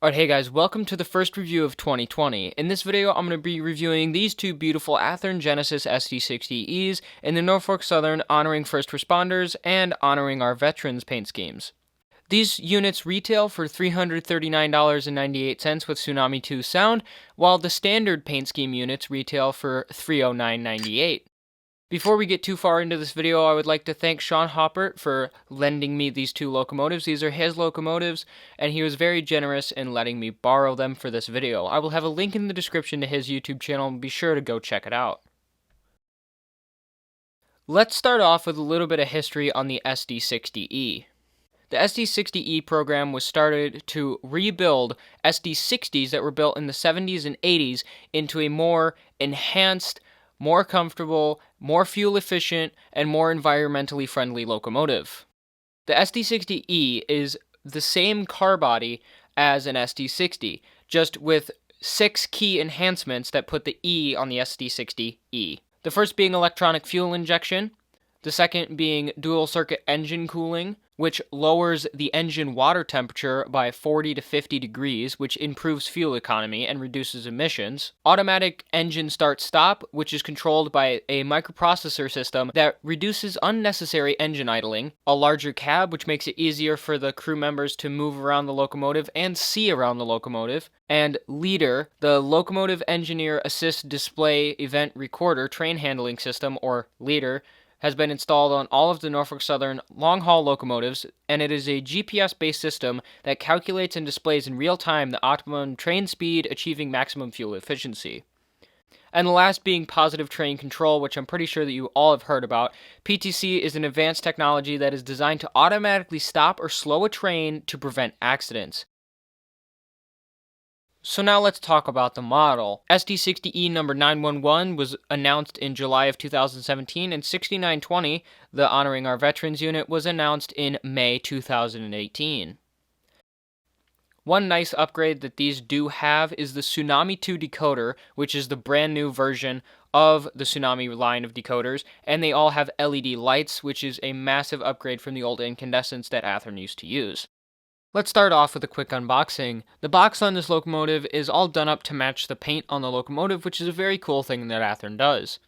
Alright, hey guys, welcome to the first review of 2020. In this video, I'm going to be reviewing these two beautiful Athearn Genesis SD60Es in the Norfolk Southern, honoring first responders and honoring our veterans paint schemes. These units retail for $339.98 with Tsunami 2 sound, while the standard paint scheme units retail for $309.98. Before we get too far into this video, I would like to thank Shawn Hoppert for lending me these two locomotives. These are his locomotives, and he was very generous in letting me borrow them for this video. I will have a link in the description to his YouTube channel, and be sure to go check it out. Let's start off with a little bit of history on the SD60E. The SD60E program was started to rebuild SD60s that were built in the 70s and 80s into a more enhanced, more comfortable, more fuel efficient, and more environmentally friendly locomotive. The SD60E is the same car body as an SD60, just with 6 key enhancements that put the E on the SD60E. The first being electronic fuel injection, the second being dual circuit engine cooling, which lowers the engine water temperature by 40 to 50 degrees, which improves fuel economy and reduces emissions. Automatic engine start-stop, which is controlled by a microprocessor system that reduces unnecessary engine idling. A larger cab, which makes it easier for the crew members to move around the locomotive and see around the locomotive. And LEADER, the Locomotive Engineer Assist Display Event Recorder Train Handling System, or LEADER, has been installed on all of the Norfolk Southern long-haul locomotives, and it is a GPS-based system that calculates and displays in real time the optimum train speed, achieving maximum fuel efficiency. And the last being positive train control, which I'm pretty sure that you all have heard about. PTC is an advanced technology that is designed to automatically stop or slow a train to prevent accidents. So now let's talk about the model. SD60E number 911 was announced in July of 2017, and 6920, the Honoring Our Veterans unit, was announced in May 2018. One nice upgrade that these do have is the Tsunami 2 decoder, which is the brand new version of the Tsunami line of decoders, and they all have LED lights, which is a massive upgrade from the old incandescents that Athearn used to use. Let's start off with a quick unboxing. The box on this locomotive is all done up to match the paint on the locomotive, which is a very cool thing that Athearn does.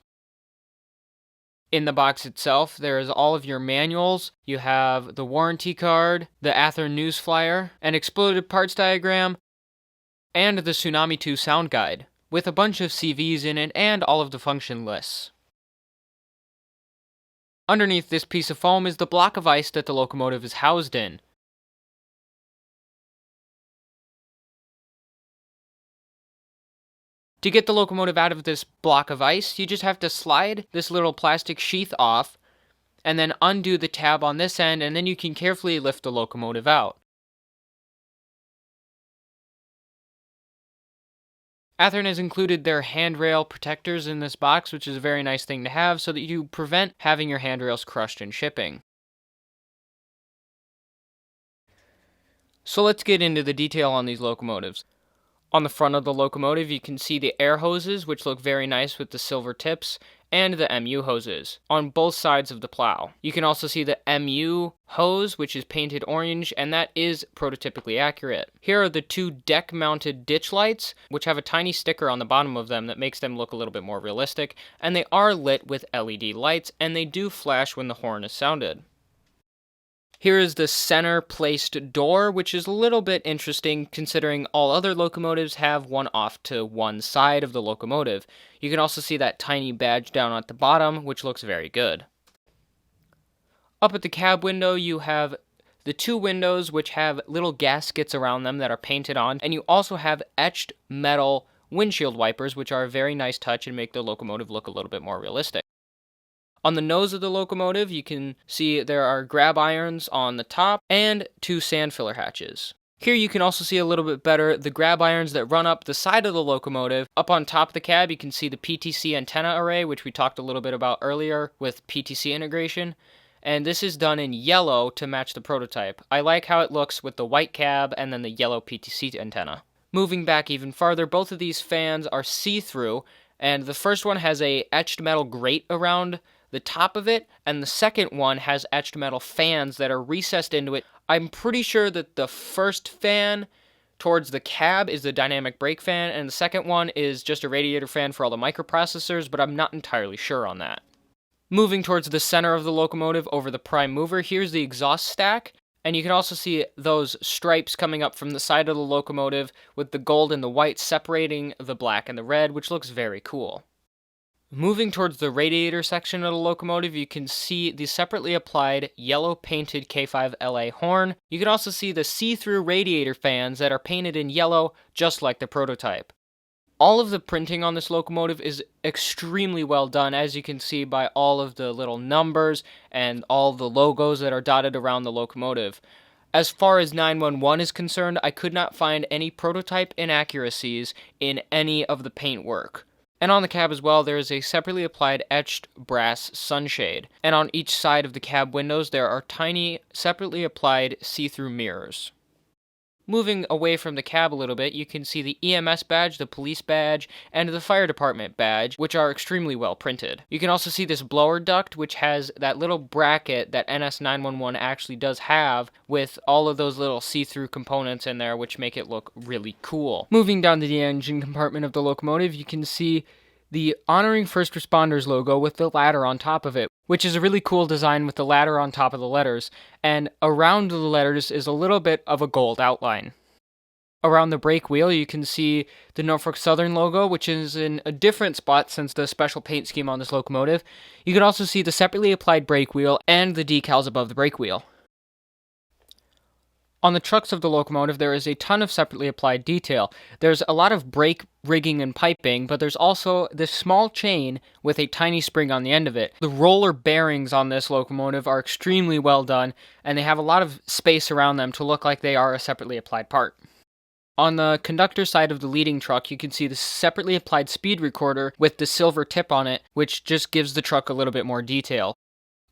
In the box itself, there is all of your manuals. You have the warranty card, the Athearn news flyer, an exploded parts diagram, and the Tsunami 2 sound guide, with a bunch of CVs in it and all of the function lists. Underneath this piece of foam is the block of ice that the locomotive is housed in. To get the locomotive out of this block of ice, you just have to slide this little plastic sheath off, and then undo the tab on this end, and then you can carefully lift the locomotive out. Athearn has included their handrail protectors in this box, which is a very nice thing to have, so that you prevent having your handrails crushed in shipping. So let's get into the detail on these locomotives. On the front of the locomotive, you can see the air hoses, which look very nice with the silver tips, and the MU hoses on both sides of the plow. You can also see the MU hose, which is painted orange, and that is prototypically accurate. Here are the two deck-mounted ditch lights, which have a tiny sticker on the bottom of them that makes them look a little bit more realistic, and they are lit with LED lights, and they do flash when the horn is sounded. Here is the center-placed door, which is a little bit interesting considering all other locomotives have one off to one side of the locomotive. You can also see that tiny badge down at the bottom, which looks very good. Up at the cab window, you have the two windows, which have little gaskets around them that are painted on, and you also have etched metal windshield wipers, which are a very nice touch and make the locomotive look a little bit more realistic. On the nose of the locomotive, you can see there are grab irons on the top and two sand filler hatches. Here you can also see a little bit better the grab irons that run up the side of the locomotive. Up on top of the cab, you can see the PTC antenna array, which we talked a little bit about earlier with PTC integration. And this is done in yellow to match the prototype. I like how it looks with the white cab and then the yellow PTC antenna. Moving back even farther, both of these fans are see-through, and the first one has a etched metal grate around the top of it, and the second one has etched metal fans that are recessed into it. I'm pretty sure that the first fan towards the cab is the dynamic brake fan, and the second one is just a radiator fan for all the microprocessors, but I'm not entirely sure on that. Moving towards the center of the locomotive over the prime mover, here's the exhaust stack, and you can also see those stripes coming up from the side of the locomotive with the gold and the white separating the black and the red, which looks very cool. Moving towards the radiator section of the locomotive, you can see the separately applied yellow painted K5LA horn. You can also see the see-through radiator fans that are painted in yellow, just like the prototype. All of the printing on this locomotive is extremely well done, as you can see by all of the little numbers and all the logos that are dotted around the locomotive. As far as 911 is concerned, I could not find any prototype inaccuracies in any of the paintwork. And on the cab as well, there is a separately applied etched brass sunshade. And on each side of the cab windows, there are tiny, separately applied see-through mirrors. Moving away from the cab a little bit, you can see the EMS badge, the police badge, and the fire department badge, which are extremely well printed. You can also see this blower duct, which has that little bracket that NS911 actually does have, with all of those little see-through components in there, which make it look really cool. Moving down to the engine compartment of the locomotive, you can see the Honoring First Responders logo with the ladder on top of it, which is a really cool design with the ladder on top of the letters, and around the letters is a little bit of a gold outline. Around the brake wheel, you can see the Norfolk Southern logo, which is in a different spot since the special paint scheme on this locomotive. You can also see the separately applied brake wheel and the decals above the brake wheel. On the trucks of the locomotive, there is a ton of separately applied detail. There's a lot of brake rigging and piping, but there's also this small chain with a tiny spring on the end of it. The roller bearings on this locomotive are extremely well done, and they have a lot of space around them to look like they are a separately applied part. On the conductor side of the leading truck, you can see the separately applied speed recorder with the silver tip on it, which just gives the truck a little bit more detail.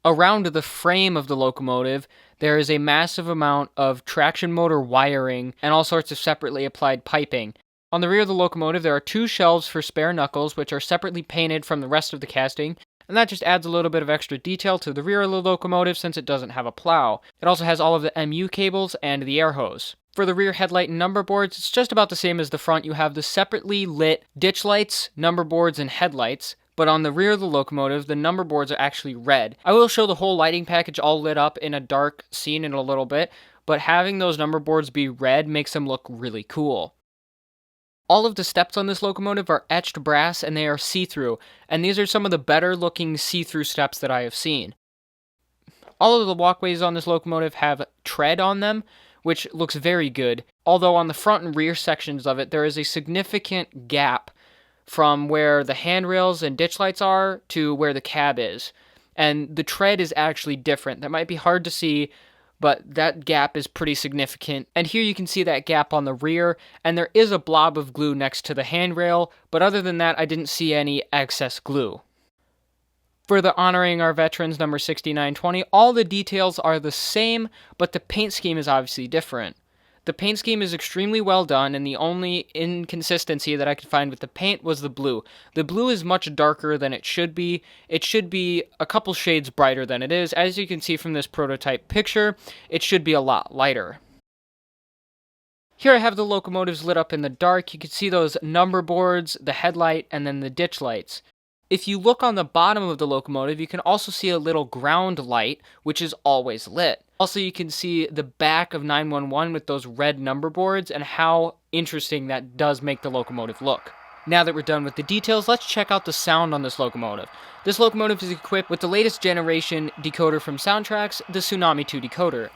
Around the frame of the locomotive, there is a massive amount of traction motor wiring and all sorts of separately applied piping. On the rear of the locomotive, there are two shelves for spare knuckles, which are separately painted from the rest of the casting, and that just adds a little bit of extra detail to the rear of the locomotive since it doesn't have a plow. It also has all of the MU cables and the air hose. For the rear headlight and number boards, it's just about the same as the front. You have the separately lit ditch lights, number boards, and headlights. But on the rear of the locomotive, the number boards are actually red. I will show the whole lighting package all lit up in a dark scene in a little bit, but having those number boards be red makes them look really cool. All of the steps on this locomotive are etched brass and they are see-through, and these are some of the better looking see-through steps that I have seen. All of the walkways on this locomotive have tread on them, which looks very good, although on the front and rear sections of it there is a significant gap from where the handrails and ditch lights are to where the cab is. And the tread is actually different. That might be hard to see, but that gap is pretty significant. And here you can see that gap on the rear, and there is a blob of glue next to the handrail, but other than that, I didn't see any excess glue. For the Honoring Our Veterans number 6920, all the details are the same, but the paint scheme is obviously different. The paint scheme is extremely well done, and the only inconsistency that I could find with the paint was the blue. The blue is much darker than it should be. It should be a couple shades brighter than it is. As you can see from this prototype picture, it should be a lot lighter. Here I have the locomotives lit up in the dark. You can see those number boards, the headlight, and then the ditch lights. If you look on the bottom of the locomotive, you can also see a little ground light, which is always lit. Also, you can see the back of 911 with those red number boards and how interesting that does make the locomotive look. Now that we're done with the details, let's check out the sound on this locomotive. This locomotive is equipped with the latest generation decoder from Soundtrax, the Tsunami 2 decoder.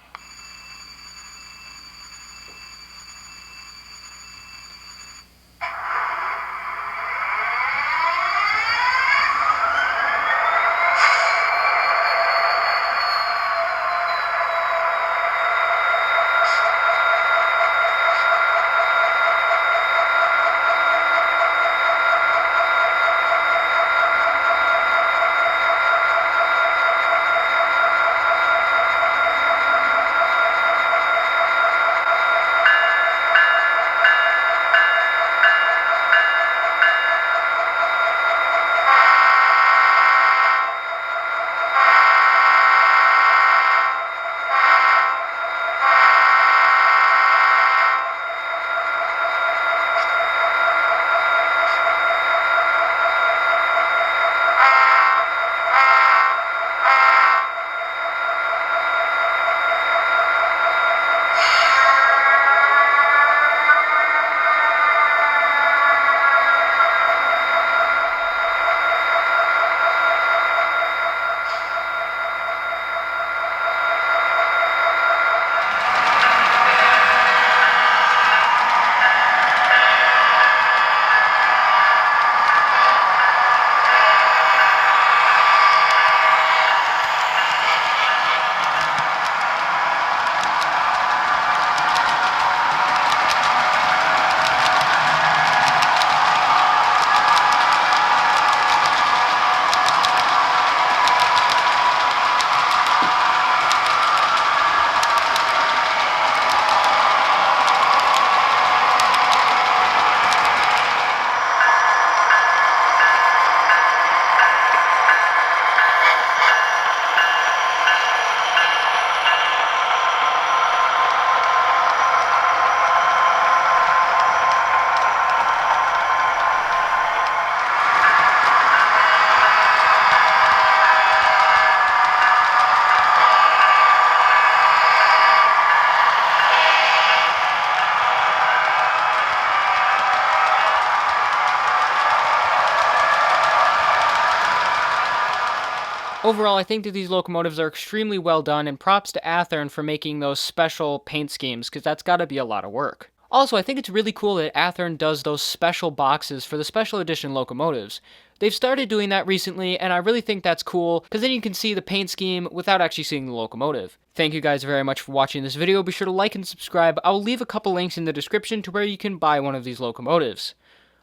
Overall, I think that these locomotives are extremely well done, and props to Athearn for making those special paint schemes, because that's gotta be a lot of work. Also, I think it's really cool that Athearn does those special boxes for the special edition locomotives. They've started doing that recently, and I really think that's cool, because then you can see the paint scheme without actually seeing the locomotive. Thank you guys very much for watching this video. Be sure to like and subscribe. I will leave a couple links in the description to where you can buy one of these locomotives.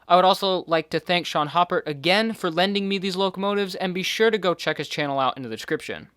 I would also like to thank Shawn Hoppert again for lending me these locomotives, and be sure to go check his channel out in the description.